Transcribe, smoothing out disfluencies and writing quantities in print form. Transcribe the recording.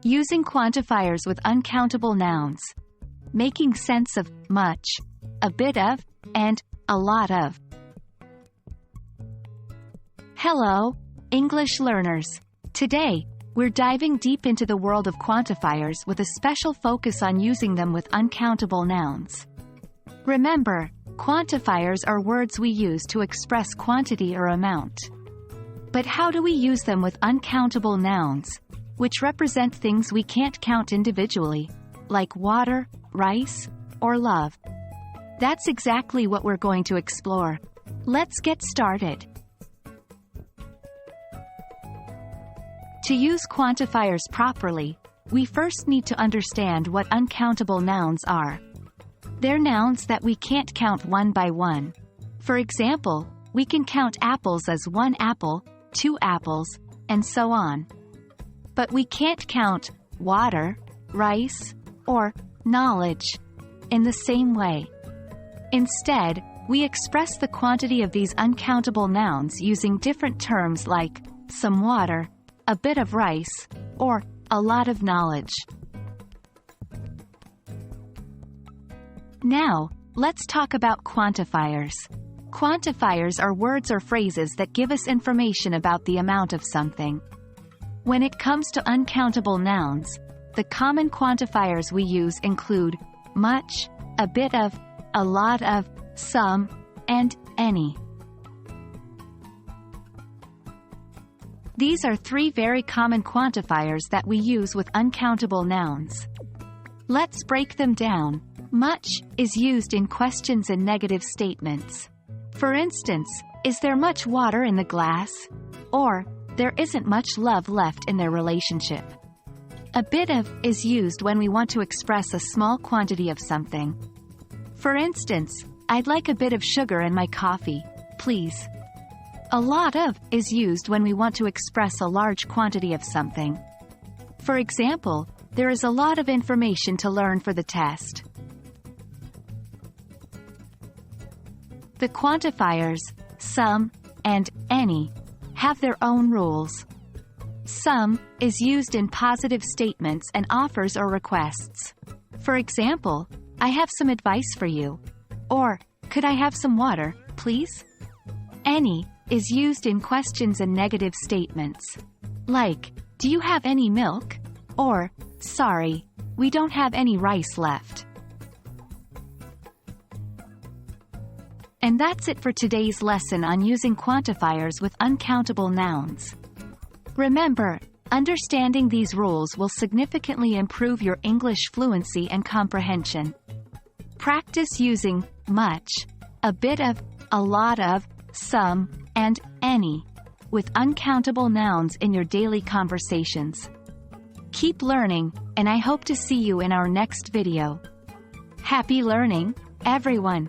Using quantifiers with uncountable nouns. Making sense of much, a bit of, and a lot of. Hello, English learners. Today, we're diving deep into the world of quantifiers with a special focus on using them with uncountable nouns. Remember, quantifiers are words we use to express quantity or amount. But how do we use them with uncountable nouns, which represent things we can't count individually, like water, rice, or love? That's exactly what we're going to explore. Let's get started. To use quantifiers properly, we first need to understand what uncountable nouns are. They're nouns that we can't count one by one. For example, we can count apples as 1 apple, 2 apples, and so on. But we can't count water, rice, or knowledge in the same way. Instead, we express the quantity of these uncountable nouns using different terms like some water, a bit of rice, or a lot of knowledge. Now, let's talk about quantifiers. Quantifiers are words or phrases that give us information about the amount of something. When it comes to uncountable nouns, the common quantifiers we use include much, a bit of, a lot of, some, and any. These are 3 very common quantifiers that we use with uncountable nouns. Let's break them down. Much is used in questions and negative statements. For instance, is there much water in the glass? Or, there isn't much love left in their relationship. A bit of is used when we want to express a small quantity of something. For instance, I'd like a bit of sugar in my coffee, please. A lot of is used when we want to express a large quantity of something. For example, there is a lot of information to learn for the test. The quantifiers, some, and any, have their own rules. Some is used in positive statements and offers or requests. For example, I have some advice for you. Or, could I have some water, please? Any is used in questions and negative statements. Like, do you have any milk? Or, sorry, we don't have any rice left. And that's it for today's lesson on using quantifiers with uncountable nouns. Remember, understanding these rules will significantly improve your English fluency and comprehension. Practice using much, a bit of, a lot of, some, and any with uncountable nouns in your daily conversations. Keep learning, and I hope to see you in our next video. Happy learning, everyone!